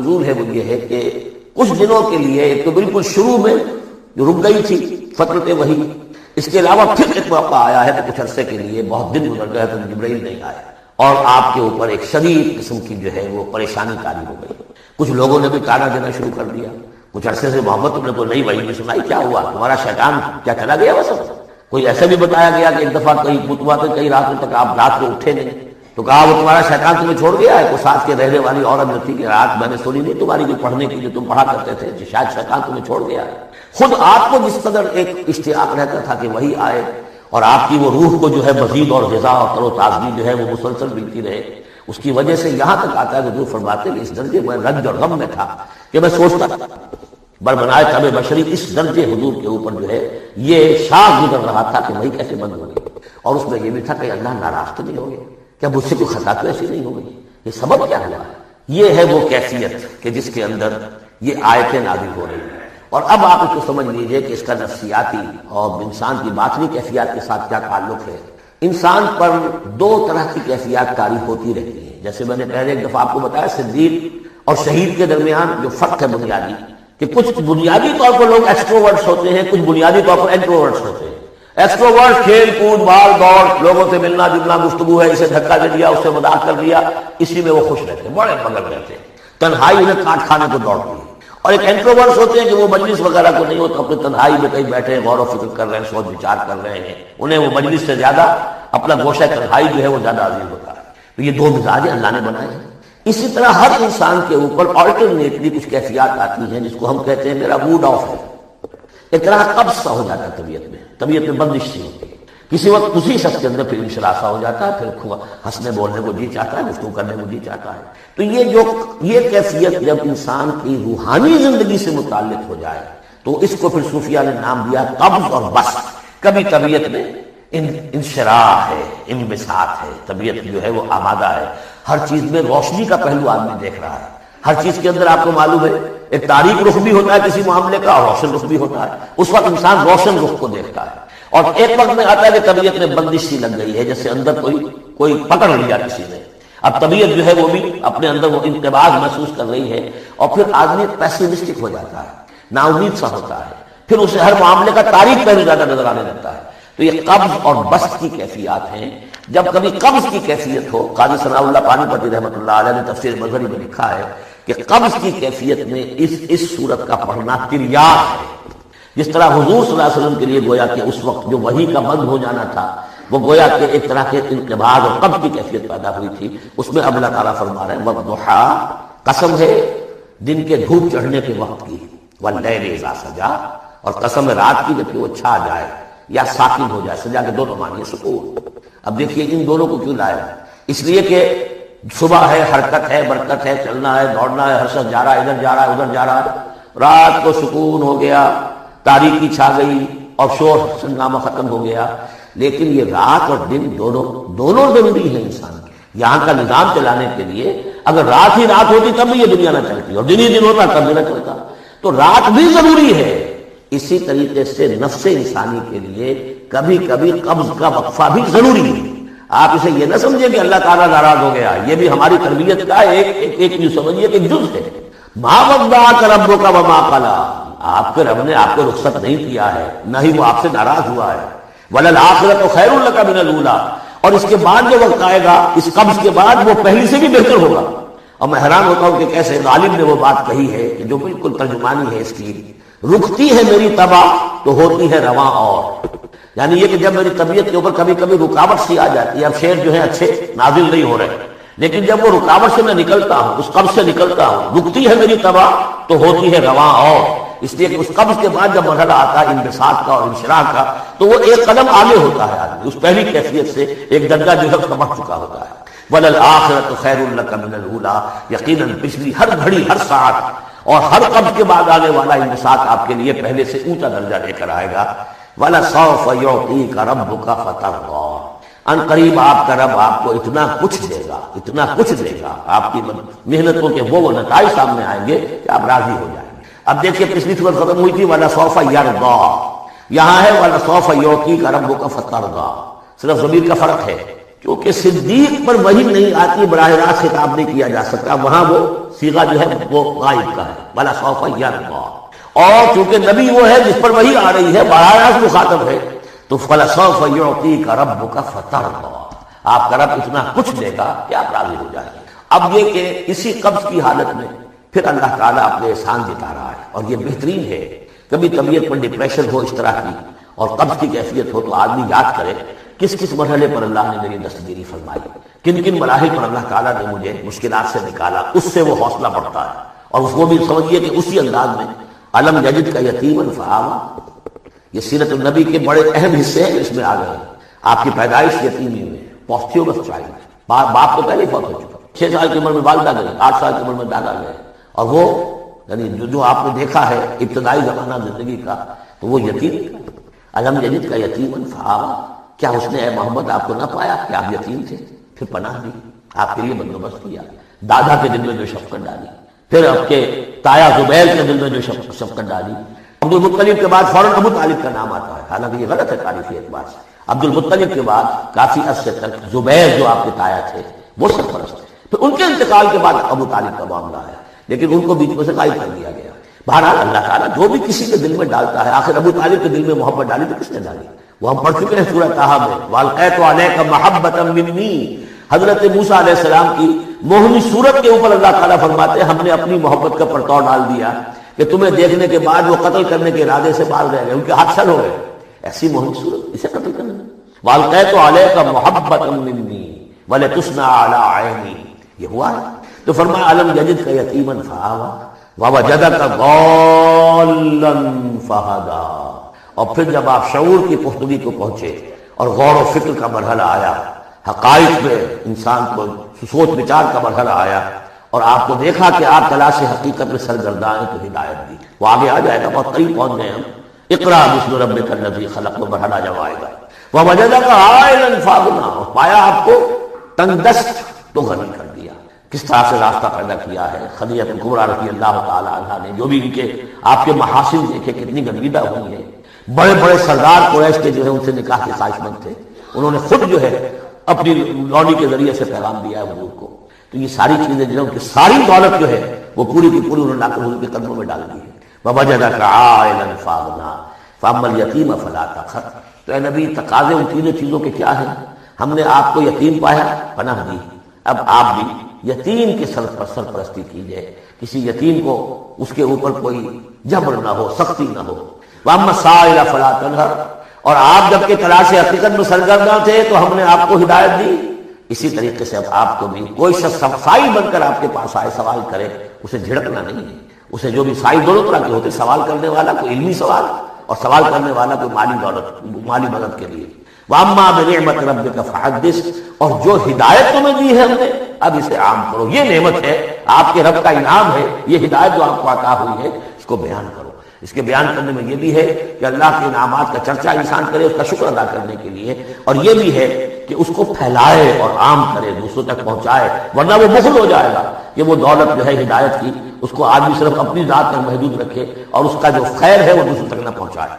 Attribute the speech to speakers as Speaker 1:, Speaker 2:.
Speaker 1: نزول ہے وہ یہ ہے کہ کچھ دنوں کے لیے، ایک تو بالکل شروع میں جو رک گئی تھی فترت وحی، اس کے علاوہ پھر ایک موقع آیا ہے کہ کچھ عرصے کے لیے بہت دن گزر گئے تو جبرائیل نہیں آئے، اور آپ کے اوپر ایک شدید قسم کی جو ہے وہ پریشانی طاری ہو گئی۔ کچھ لوگوں نے بھی تانا دینا شروع کر دیا، کچھ عرصے سے محمد تم نے کوئی نئی وحی نہیں سنائی، کیا ہوا تمہارا شیطان کیا چلا گیا بس؟ کوئی ایسا بھی بتایا گیا کہ ایک دفعہ کئی فتوا تھے، کئی راتوں تک آپ رات کو اٹھے نہیں، تو کہا وہ تمہارا شیطان تمہیں چھوڑ گیا ہے؟ کوئی ساتھ کے رہنے والی عورت جو تھی کہ رات میں نے سنی نہیں تمہاری جو پڑھنے کی جو تم پڑھا کرتے تھے، کہ شاید شیطان تمہیں چھوڑ گیا ہے۔ خود آپ کو جس قدر ایک اشتیاق رہتا تھا کہ وہی آئے اور آپ کی وہ روح کو جو ہے مزید اور غذا اور تر و تازگی جو ہے وہ مسلسل ملتی رہے، اس کی وجہ سے یہاں تک آتا ہے کہ حضور فرماتے کہ اس درجے میں رنج اور غم میں تھا کہ میں سوچتا بربنائے طب بشری، اس درجے حضور کے اوپر جو ہے یہ شاہ گزر رہا تھا کہ وہی کیسے بند ہو گئی، اور اس میں یہ بھی تھا کہ اللہ ناراض تو نہیں ہو گیا، کیا مجھ سے کوئی خطا تو ایسی نہیں ہو گئی، یہ سبب کیا ہوا؟ یہ ہے وہ کیفیت کہ جس کے اندر یہ آیتیں نازل ہو رہی ہیں۔ اور اب آپ اس کو سمجھ لیجئے کہ اس کا نفسیاتی اور انسان کی باطنی کیفیات کے ساتھ کیا تعلق ہے۔ انسان پر دو طرح کی کیفیات طاری ہوتی رہتی ہیں، جیسے میں نے پہلے ایک دفعہ آپ کو بتایا صدیق اور شہید کے درمیان جو فرق ہے بنیادی، کہ کچھ بنیادی طور پر لوگ ایکسٹروورٹس ہوتے ہیں، کچھ بنیادی طور پر انٹروورٹس ہوتے ہیں۔ ایکسٹروورٹ کھیل کود بھاگ دوڑ، لوگوں سے ملنا جلنا، گفتگو ہے، اسے دھکا دے دیا، اس سے مذاق کر دیا، اسی میں وہ خوش رہتے ہیں، بڑے مگن رہتے ہیں، تنہائی انہیں کاٹ کھانے کو دوڑتی ہے۔ اور ایک انٹروورٹس ہوتے ہیں کہ وہ مجلس وغیرہ کو نہیں ہوتا، اپنے تنہائی میں کہیں بیٹھے ہیں، غور و فکر کر رہے ہیں، سوچ وچار کر رہے ہیں، انہیں وہ مجلس سے زیادہ اپنا گوشہ تنہائی جو ہے وہ زیادہ عزیز ہوتا ہے۔ تو یہ دو مزاج اللہ نے بنائے ہیں۔ اسی طرح ہر انسان کے اوپر آلٹرنیٹلی کچھ کیفیات آتی ہیں جس کو ہم کہتے ہیں میرا موڈ آف ہے، ایک طرح قبض سا ہو جاتا ہے طبیعت میں بندش سی ہوتی ہے، کسی وقت اسی شخص کے اندر پھر انشراح سا ہو جاتا ہے، پھر ہنسنے بولنے کو جی چاہتا ہے، گفتگو کرنے کو جی چاہتا ہے۔ تو یہ کیفیت جب انسان کی روحانی زندگی سے متعلق ہو جائے تو اس کو پھر صوفیہ نے نام دیا قبض اور بسط۔ کبھی طبیعت میں انشراح ہے، انبساط ہے، طبیعت جو ہے وہ آمادہ ہے، ہر چیز میں روشنی کا پہلو آدمی دیکھ رہا ہے، ہر چیز کے اندر آپ کو معلوم ہے ایک تاریک رخ بھی ہوتا ہے کسی معاملے کا اور روشن رخ بھی ہوتا ہے، اس وقت انسان روشن رخ کو دیکھتا ہے۔ اور ایک وقت میں آتا ہے کہ طبیعت میں بندش سی لگ گئی ہے، جیسے اندر کوئی پکڑ لیا کسی نے، اب طبیعت جو ہے وہ بھی اپنے اندر وہ انقباض محسوس کر رہی ہے، اور پھر آدمی پیسیمسٹک ہو جاتا ہے، نا امید سا ہوتا ہے، پھر اسے ہر معاملے کا تاریک پہلو زیادہ نظر آنے لگتا ہے۔ تو یہ قبض اور بسط کی کیفیات ہیں۔ جب کبھی قبض کی کیفیت ہو، قاضی ثناء اللہ پانی پتی رحمۃ اللہ علیہ نے تفسیر مظہری میں لکھا ہے کہ قبض کی کیفیت میں اس صورت کا پڑھنا تریاق ہے، جس طرح حضور صلی اللہ علیہ وسلم کے لیے گویا کہ اس وقت جو وحی کا بند ہو جانا تھا وہ گویا کہ ایک طرح کے انقباض اور قبض کی کیفیت پیدا ہوئی تھی، اس میں اب اللہ تعالیٰ فرما رہے ہیں والضحیٰ، قسم ہے دن کے دھوپ چڑھنے کے وقت کی، واللیل اذا سجا، اور قسم ہے رات کی جبکہ وہ چھا جائے یا ساکن ہو جائے، سجا کے دونوں معنی سکون۔ اب دیکھیے ان دونوں کو کیوں لایا؟ اس لیے کہ صبح ہے، حرکت ہے، برکت ہے، چلنا ہے، دوڑنا ہے، ہر شخص جا رہا ہے، ادھر جا رہا ہے، ادھر جا رہا ہے، رات کو سکون ہو گیا، تاریکی چھا گئی اور شور ہنگامہ ختم ہو گیا۔ لیکن یہ رات اور دن دونوں ضروری ہیں انسان کے یہاں کا نظام چلانے کے لیے۔ اگر رات ہی رات ہوتی تب بھی یہ دنیا نہ چلتی، اور دن ہی دن ہوتا تب بھی نہ چلتا، تو رات بھی ضروری ہے۔ اسی طریقے سے نفس انسانی کے لیے کبھی کبھی قبض کا وقفہ بھی ضروری ہے۔ آپ اسے یہ نہ سمجھیں کہ اللہ تعالیٰ ناراض ہو گیا، یہ بھی ہماری تربیت کا ایک سمجھیے کہ جز ہے۔ ما ودعک ربک وما قلی، آپ کے رب نے آپ کو رخصت نہیں کیا ہے، نہ ہی وہ آپ سے ناراض ہوا ہے۔ وَلَلْآخِرَةُ خَيْرٌ لَكَ مِنَ الْأُولَىٰ، اور اس کے بعد جو وقت آئے گا اس قبض کے بعد وہ پہلی سے بھی بہتر ہوگا۔ اور میں حیران ہوتا ہوں کہ کیسے غالب نے وہ بات کہی ہے کہ جو بالکل ترجمانی ہے اس کی، رکتی ہے میری طبع تو ہوتی ہے رواں اور، یعنی یہ کہ جب میری طبیعت کے اوپر کبھی کبھی رکاوٹ سی آ جاتی ہے، اب شعر جو ہے اچھے نازل نہیں ہو رہے، لیکن جب وہ رکاوٹ سے میں نکلتا ہوں، اس قبض سے نکلتا ہوں، رکتی ہے میری طبع تو ہوتی ہے رواں اور، اس لیے کہ اس قبض کے بعد جب مرحلہ آتا ہے انبساط کا اور انشراح کا تو وہ ایک قدم آگے ہوتا ہے، آدمی اس پہلی کیفیت سے ایک درجہ جو ہے اس کا بڑھ چکا ہوتا ہے۔ وَلَلْآخِرَةُ خَيْرٌ لَكَ مِنَ الْأُولَىٰ، یقیناً پچھلی ہر گھڑی، ہر ساعت اور ہر قبض کے بعد آنے والا انبساط آپ کے لیے پہلے سے اونچا درجہ لے کر آئے گا۔ وَلَسَوْفَ يُعْطِيكَ رَبُّكَ فَتَرْضَىٰ، ان قریب آپ کا رب آپ کو اتنا کچھ دے گا، اتنا کچھ دے گا، آپ کی محنتوں کے وہ نتائج سامنے آئیں گے کہ آپ راضی ہو جائیں گے۔ اب دیکھیے پچھلی صورت ختم ہوئی تھی وَلَسَوْفَ يَرْضَىٰ، یہاں ہے وَلَسَوْفَ يُعْطِيكَ رَبُّكَ فَتَرْضَىٰ، صرف ضمیر کا فرق ہے کہ کیونکہ صدیق پر وحی نہیں آتی، براہ راست خطاب نہیں کیا جا سکتا، وہاں وہ صیغہ جو ہے وہ غائب کا ہے، بلا سوف یرضی، اور چونکہ نبی وہ ہے جس پر وحی آ رہی ہے، براہ راست مخاطب ہے، تو فلسوف یعطیک ربک فترضی، آپ کا رب اتنا کچھ دے گا کہ آپ راضی ہو جائیں گے۔ اب یہ کہ اسی قبض کی حالت میں پھر اللہ تعالیٰ اپنے احسان جتا رہا ہے، اور یہ بہترین ہے۔ کبھی طبیعت پر ڈپریشن ہو اس طرح کی اور قبض کی کیفیت ہو تو آدمی یاد کرے کس کس مرحلے پر اللہ نے میری دستگیری فرمائی، کن کن مراحل پر اللہ تعالیٰ نے مجھے مشکلات سے نکالا، اس سے وہ حوصلہ بڑھتا ہے۔ اور اس کو بھی سمجھیے کہ اسی انداز میں علم یجد کا یتیما فآویٰ، یہ سیرت النبی کے بڑے اہم حصے ہیں اس میں آ گئے ہیں۔ آپ کی پیدائش یتیمی میں، پوسٹیومس چائلڈ، باپ تو پہلے ہی فوت ہو چکا، 6 سال کی عمر میں والدہ گئی، 8 سال کی عمر میں دادا گئے، اور وہ یعنی جو آپ نے دیکھا ہے ابتدائی زمانہ زندگی کا، تو وہ یتیم تھا۔ علم یجد کا یتیما فآویٰ، کیا اس نے اے محمد آپ کو نہ پایا کہ آپ یتیم تھے، پھر پناہ دی، آپ کے لیے بندوبست کیا، دادا کے دل میں جو شفقت ڈالی، پھر آپ کے تایا زبیر کے دل میں جو شفقت ڈالی۔ عبد المطلب کے بعد فوراً ابو طالب کا نام آتا ہے، حالانکہ یہ غلط ہے تاریخی اعتبار سے۔ عبد المطلب کے بعد کافی عرصے تک زبیر جو آپ کے تایا تھے وہ سرپرست تھے، پھر ان کے انتقال کے بعد ابو طالب کا معاملہ ہے، لیکن ان کو بیچ میں سے غائب کر دیا گیا۔ بہرحال اللہ تعالیٰ جو بھی کسی کے دل میں ڈالتا ہے، آخر ابو طالب کے دل میں محبت ڈالی تو کس نے ڈالی؟ وہ ہم پڑھ چکے ہیں سورہ طٰہٰ میں، وَأَلْقَيْتُ عَلَيْكَ مَحَبَّةً مِّنِّي، حضرت موسیٰ علیہ السلام کی موہنی صورت کے اوپر اللہ تعالیٰ فرماتے ہیں ہم نے اپنی محبت کا پرتو ڈال دیا کہ تمہیں دیکھنے کے بعد وہ قتل کرنے کے ارادے سے باز رہ گئے، ان کے ہاتھ چھل ہو گئے، ایسی موہنی صورت اسے قتل کرنا۔ وَأَلْقَيْتُ عَلَيْكَ مَحَبَّةً مِّنِّي وَلِتُصْنَعَ عَلَىٰ عَيْنِي، یہ ہوا ہے۔ تو فرمایا أَلَمْ يَجِدْكَ يَتِيمًا فَآوَىٰ وَوَجَدَكَ ضَالًّا فَهَدَىٰ، اور پھر جب آپ شعور کی پختگی کو پہنچے اور غور و فکر کا مرحلہ آیا، حقائق میں انسان کو سوچ وچار کا مرحلہ آیا، اور آپ کو دیکھا کہ آپ تلاش حقیقت میں سرگرداں ہیں، تو ہدایت دی۔ وہ آگے آ جائے گا، بہت قریب پہنچ گئے ہم۔ اقرأ باسم ربک الذی خلق، وہ مرحلہ جب آئے گا۔ ووجدک عائلا فاغنیٰ، پایا آپ کو تنگ دست تو غنی کر دیا۔ کس طرح سے راستہ پیدا کیا ہے خدیجہ کبریٰ رضی اللہ تعالی عنہا نے، جو بھی ان کے آپ کے محاسن دیکھے کتنی گنجیدہ ہوئی ہیں۔ بڑے بڑے سردار قریش کے جو ہے ان سے نکاح کے خواہش مند تھے، انہوں نے خود جو ہے اپنی لونی کے ذریعے سے پیغام دیا ہے حضور کو۔ تو یہ ساری چیزیں جو ہے ان کی ساری دولت جو ہے وہ پوری کی پوری انہوں نے لا کر حضور کے قدموں میں ڈال دی ہے۔ وَوَجَدَكَ عَائِلًا فَأَغْنَىٰ فَأَمَّا الْيَتِيمَ فَلَا تَقْهَرْ، تو اے نبی تقاضے ان تینوں چیزوں کے کیا ہیں؟ ہم نے آپ کو یتیم پایا، پناہ دی، اب آپ بھی یتیم کے سرپرستی کیجئے، کسی یتیم کو اس کے اوپر کوئی جبر نہ ہو، سختی نہ ہو۔ وَأَمَّا السَّائِلَ فَلَا تَنْهَرْ، اور آپ جب کہ تلاش حقیقت میں سرگرداں تھے تو ہم نے آپ کو ہدایت دی، اسی طریقے سے اب آپ کو بھی کوئی شخص سائل بن کر آپ کے پاس آئے سوال کرے، اسے جھڑکنا نہیں ہے۔ اسے جو بھی سائل دونوں طرح کے ہوتے، سوال کرنے والا کوئی علمی سوال اور سوال کرنے والا کوئی مالی مدد کے لیے۔ وَأَمَّا بِنِعْمَةِ رَبِّكَ فَحَدِّثْ، اور جو ہدایت تمہیں دی ہے ہم نے اب اسے عام کرو، یہ نعمت ہے، آپ کے رب کا انعام ہے، یہ ہدایت جو آپ کو عطا ہوئی ہے اس کو بیان کرو۔ اس کے بیان کرنے میں یہ بھی ہے کہ اللہ کے انعامات کا چرچا انسان کرے اس کا شکر ادا کرنے کے لیے، اور یہ بھی ہے کہ اس کو پھیلائے اور عام کرے، دوسروں تک پہنچائے، ورنہ وہ بخل ہو جائے گا کہ وہ دولت جو ہے ہدایت کی اس کو آدمی صرف اپنی ذات تک محدود رکھے اور اس کا جو خیر ہے وہ دوسروں تک نہ پہنچائے۔